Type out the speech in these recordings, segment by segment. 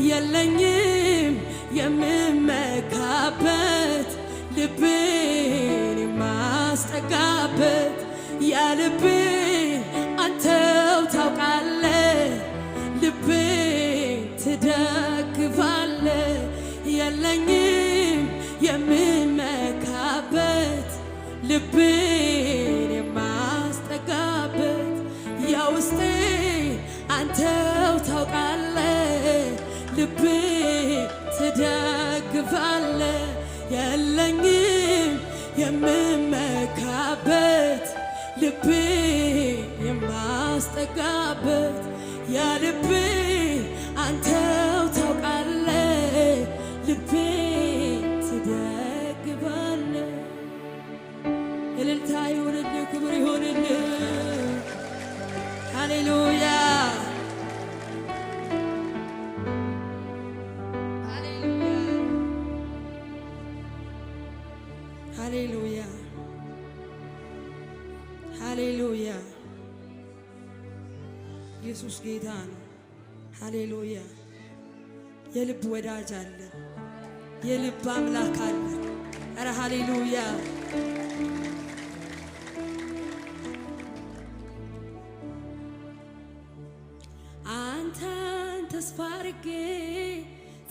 የለኝም የምመካበት ልቤን የማስጠጋበት ያልቤ አንተው ታውቃለህ ልቤን ትደግፋለህ የለኝም የምመካበት ልቤን የማስጠጋበት ያውስጤ አንተው ታውቃለህ ልቤን ትደግፋለህ የለኝም የምመካበት ልቤን የማስጠጋበት ያልቤ አንተው ታውቃለህ ልቤን ትደግፋለህ። እልልታ ይሁንልህ፣ ክብር ይሁንልህ። ሃሌሉያ ሃሌሉያ ሃሌሉያ። ኢየሱስ ጌታ ነው። ሃሌሉያ። የልብ ወዳጅ አለ፣ የልብ አምላክ አለ። ኧረ ሃሌሉያ። አንተን ተስፋ አድርጌ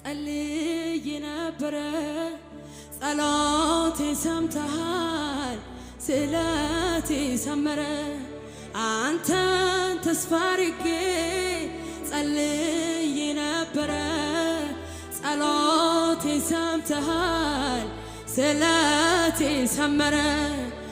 ጸልዬ ነበረ ጸሎቴ ሰምተሃል ስለቴ ሰመረ አንተን ተስፋ አድርጌ ጸልዬ ነበረ ጸሎቴ ሰምተሃል ስለቴ ሰመረ